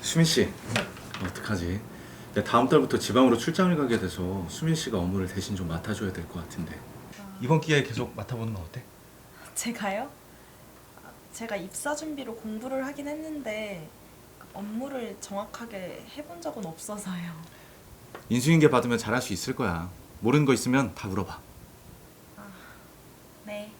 수민 씨, 어떡하지? 내가 다음 달부터 지방으로 출장을 가게 돼서 수민 씨가 업무를 대신 좀 맡아줘야 될 것 같은데. 이번 기회에 계속 맡아보는 건 어때? 제가요? 제가 입사 준비로 공부를 하긴 했는데 업무를 정확하게 해본 적은 없어서요. 인수인계 받으면 잘할 수 있을 거야. 모르는 거 있으면 다 물어봐. 네.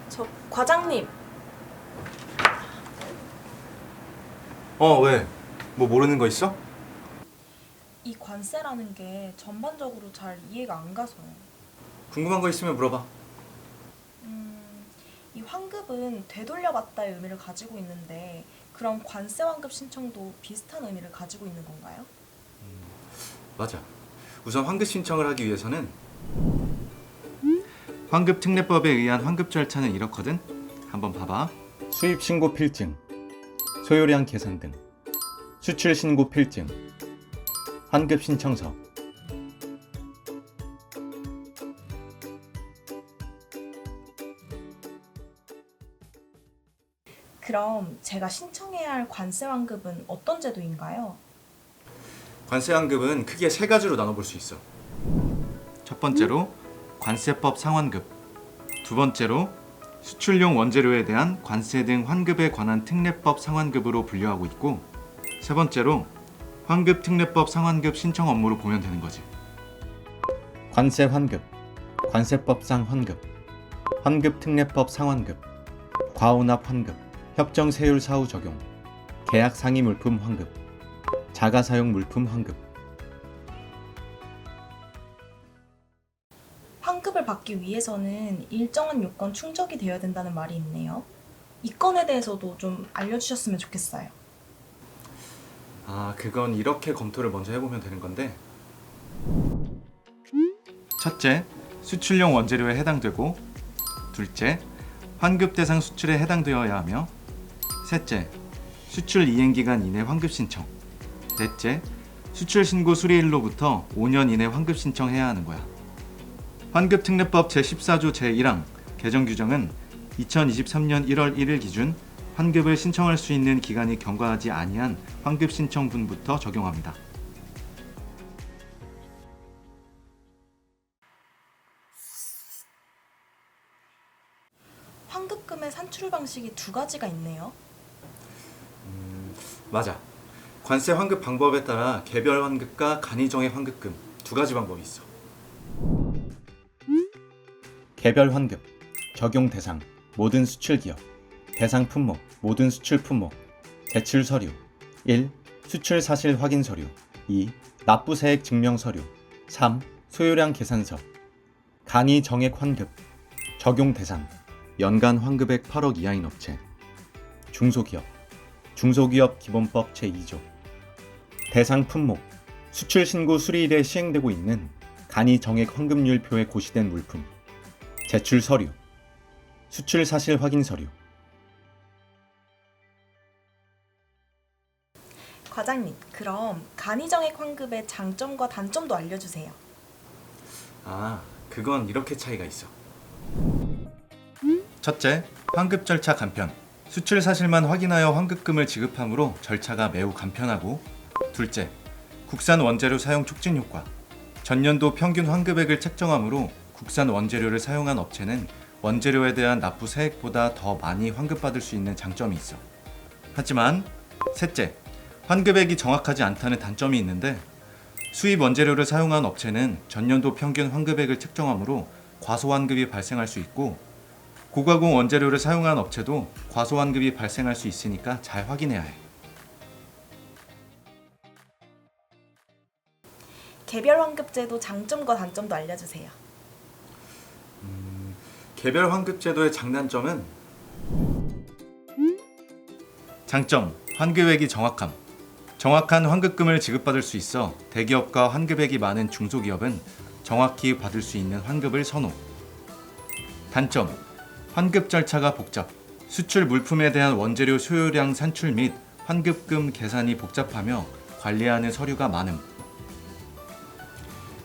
저 과장님, 왜? 뭐 모르는 거 있어? 이 관세라는 게 전반적으로 잘 이해가 안 가서요. 궁금한 거 있으면 물어봐. 이 환급은 되돌려받다의 의미를 가지고 있는데 그럼 관세 환급 신청도 비슷한 의미를 가지고 있는 건가요? 맞아. 우선 환급 신청을 하기 위해서는 환급특례법에 의한 환급 절차는 이렇거든. 한번 봐봐. 수입신고 필증, 소요량 계산 등, 수출신고 필증, 환급 신청서. 그럼 제가 신청해야 할 관세 환급은 어떤 제도인가요? 관세 환급은 크게 세 가지로 나눠볼 수 있어. 첫 번째로 관세법 상환급, 두 번째로 수출용 원재료에 대한 관세 등 환급에 관한 특례법 상환급으로 분류하고 있고, 세 번째로 환급특례법 상환급 신청 업무로 보면 되는 거지. 관세 환급, 관세법상 환급, 환급특례법 상환급, 과온합 환급, 협정세율 사후 적용, 계약 상위 물품 환급, 자가사용 물품 환급. 환급을 받기 위해서는 일정한 요건 충족이 되어야 된다는 말이 있네요. 이 건에 대해서도 좀 알려주셨으면 좋겠어요. 그건 이렇게 검토를 먼저 해보면 되는 건데, 첫째, 수출용 원재료에 해당되고, 둘째, 환급 대상 수출에 해당되어야 하며, 셋째, 수출 이행기간 이내 환급 신청, 넷째, 수출 신고 수리일로부터 5년 이내 환급 신청해야 하는 거야. 환급특례법 제14조 제1항 개정 규정은 2023년 1월 1일 기준 환급을 신청할 수 있는 기간이 경과하지 아니한 환급 신청분부터 적용합니다. 환급금의 산출 방식이 두 가지가 있네요. 맞아. 관세 환급 방법에 따라 개별 환급과 간이정액 환급금 두 가지 방법이 있어. 개별 환급 적용 대상 모든 수출 기업, 대상 품목 모든 수출 품목, 제출 서류 1. 수출 사실 확인 서류 2. 납부세액 증명 서류 3. 소요량 계산서. 간이 정액 환급 적용 대상 연간 환급액 8억 이하인 업체, 중소기업, 중소기업 기본법 제2조. 대상 품목 수출 신고 수리일에 시행되고 있는 간이 정액 환급률표에 고시된 물품, 제출 서류, 수출 사실 확인 서류. 과장님, 그럼 간이정액 환급의 장점과 단점도 알려주세요. 그건 이렇게 차이가 있어. 첫째, 환급 절차 간편. 수출 사실만 확인하여 환급금을 지급하므로 절차가 매우 간편하고, 둘째, 국산 원재료 사용 촉진 효과. 전년도 평균 환급액을 책정하므로 국산 원재료를 사용한 업체는 원재료에 대한 납부 세액보다 더 많이 환급받을 수 있는 장점이 있어. 하지만 셋째, 환급액이 정확하지 않다는 단점이 있는데, 수입 원재료를 사용한 업체는 전년도 평균 환급액을 책정하므로 과소환급이 발생할 수 있고, 고가공 원재료를 사용한 업체도 과소환급이 발생할 수 있으니까 잘 확인해야 해. 개별 환급제도 장점과 단점도 알려주세요. 개별 환급 제도의 장단점은 장점, 환급액이 정확함. 정확한 환급금을 지급받을 수 있어 대기업과 환급액이 많은 중소기업은 정확히 받을 수 있는 환급을 선호. 단점, 환급 절차가 복잡, 수출 물품에 대한 원재료 소요량 산출 및 환급금 계산이 복잡하며 관리하는 서류가 많음.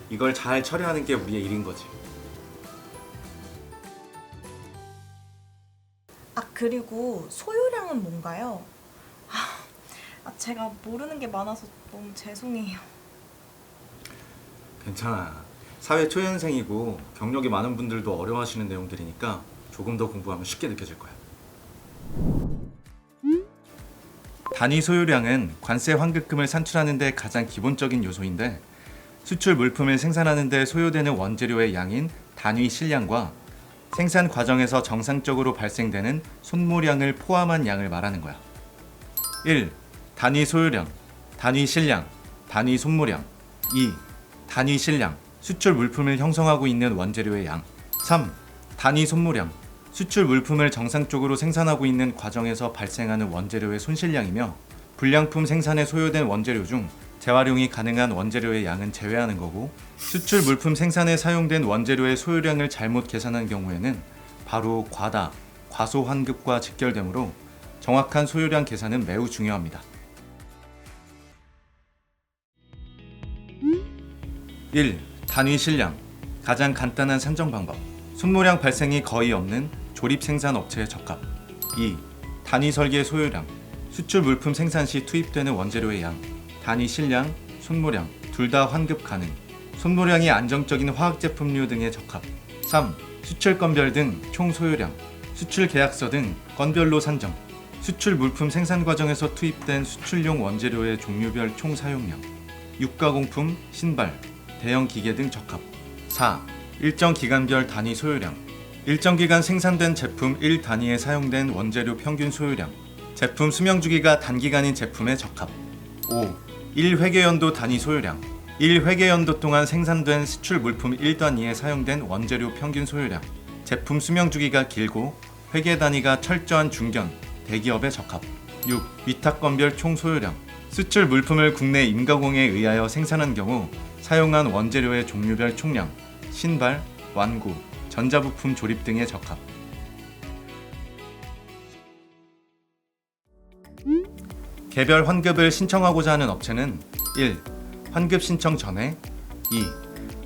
이걸 잘 처리하는 게 우리의 일인 거지. 그리고 소요량은 뭔가요? 제가 모르는 게 많아서 너무 죄송해요. 괜찮아. 사회 초년생이고 경력이 많은 분들도 어려워하시는 내용들이니까 조금 더 공부하면 쉽게 느껴질 거야. 단위 소요량은 관세 환급금을 산출하는 데 가장 기본적인 요소인데, 수출 물품을 생산하는 데 소요되는 원재료의 양인 단위 실량과 생산 과정에서 정상적으로 발생되는 손모량을 포함한 양을 말하는 거야. 1. 단위 소요량, 단위 실량, 단위 손모량. 2. 단위 실량, 수출 물품을 형성하고 있는 원재료의 양. 3. 단위 손모량, 수출 물품을 정상적으로 생산하고 있는 과정에서 발생하는 원재료의 손실량이며, 불량품 생산에 소요된 원재료 중 재활용이 가능한 원재료의 양은 제외하는 거고, 수출 물품 생산에 사용된 원재료의 소요량을 잘못 계산한 경우에는 바로 과다, 과소 환급과 직결되므로 정확한 소요량 계산은 매우 중요합니다. 1. 단위 실량, 가장 간단한 산정 방법. 손모량 발생이 거의 없는 조립 생산 업체의 적합. 2. 단위 설계 소요량, 수출 물품 생산 시 투입되는 원재료의 양. 단위 실량, 손모량 둘 다 환급 가능. 손모량이 안정적인 화학제품류 등의 적합. 3. 수출 건별 등 총 소요량, 수출 계약서 등 건별로 산정. 수출 물품 생산 과정에서 투입된 수출용 원재료의 종류별 총 사용량. 육가공품, 신발, 대형 기계 등 적합. 4. 일정 기간별 단위 소요량, 일정 기간 생산된 제품 1단위에 사용된 원재료 평균 소요량. 제품 수명 주기가 단기간인 제품에 적합. 5. 1회계연도 단위 소요량, 1회계연도 동안 생산된 수출 물품 1단위에 사용된 원재료 평균 소요량. 제품 수명 주기가 길고 회계 단위가 철저한 중견, 대기업에 적합. 6. 위탁건별 총 소요량, 수출 물품을 국내 임가공에 의하여 생산한 경우 사용한 원재료의 종류별 총량, 신발, 완구, 전자부품 조립 등에 적합. 개별 환급을 신청하고자 하는 업체는 1. 환급 신청 전에. 2.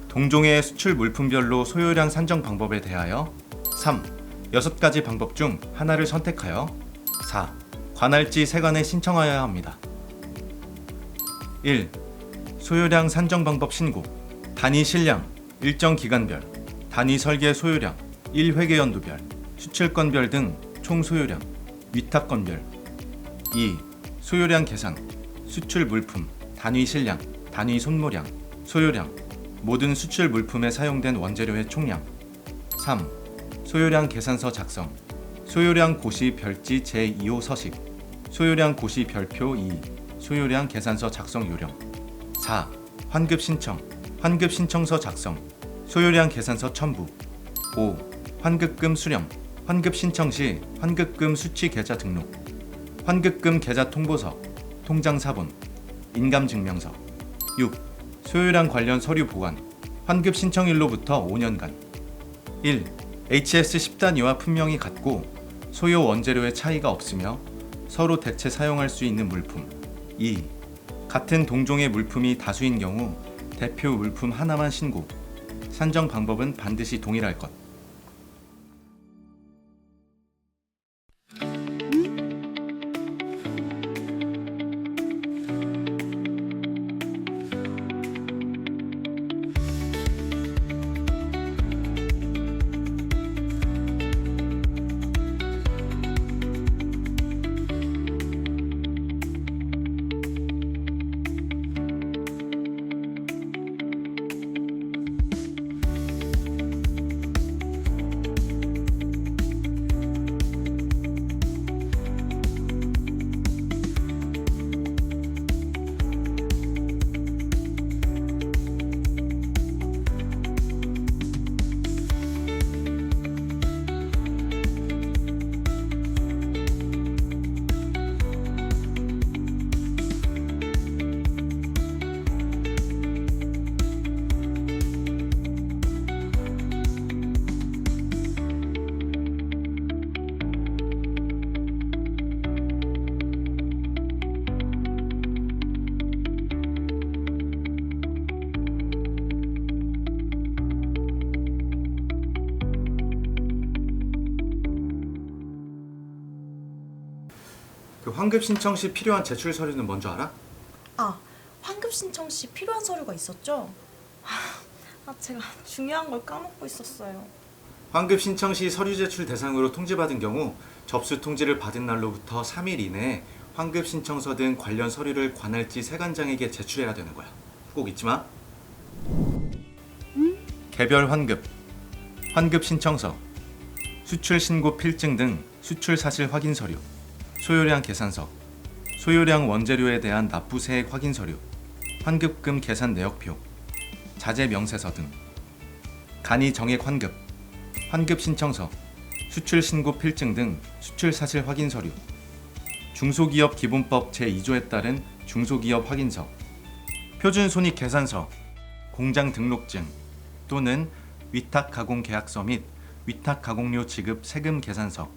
동종의 수출 물품별로 소요량 산정 방법에 대하여. 3. 6가지 방법 중 하나를 선택하여. 4. 관할지 세관에 신청하여야 합니다. 1. 소요량 산정 방법 신고. 단위 실량, 일정 기간별, 단위 설계 소요량, 1회계연도별, 수출건별 등 총 소요량, 위탁건별. 2. 소요량 계산, 수출 물품, 단위 실량, 단위 손모량, 소요량, 모든 수출 물품에 사용된 원재료의 총량. 3. 소요량 계산서 작성, 소요량 고시 별지 제2호 서식, 소요량 고시 별표 2, 소요량 계산서 작성 요령. 4. 환급 신청, 환급 신청서 작성, 소요량 계산서 첨부. 5. 환급금 수령, 환급 신청 시 환급금 수취 계좌 등록, 환급금 계좌 통보서, 통장 사본, 인감 증명서. 6. 소요량 관련 서류 보관, 환급 신청일로부터 5년간. 1. HS 10단위와 분명히 같고 소요 원재료의 차이가 없으며 서로 대체 사용할 수 있는 물품. 2. 같은 동종의 물품이 다수인 경우 대표 물품 하나만 신고. 산정 방법은 반드시 동일할 것. 그 환급 신청 시 필요한 제출 서류는 뭔지 알아? 아, 환급 신청 시 필요한 서류가 있었죠? 제가 중요한 걸 까먹고 있었어요. 환급 신청 시 서류 제출 대상으로 통지받은 경우 접수 통지를 받은 날로부터 3일 이내에 환급 신청서 등 관련 서류를 관할지 세관장에게 제출해야 되는 거야. 꼭 잊지 마. 개별 환급, 환급 신청서, 수출 신고 필증 등 수출 사실 확인 서류, 소요량 계산서, 소요량 원재료에 대한 납부세액 확인 서류, 환급금 계산 내역표, 자재 명세서 등, 간이 정액 환급, 환급 신청서, 수출 신고 필증 등 수출 사실 확인 서류, 중소기업 기본법 제2조에 따른 중소기업 확인서, 표준 손익 계산서, 공장 등록증 또는 위탁 가공 계약서 및 위탁 가공료 지급 세금 계산서,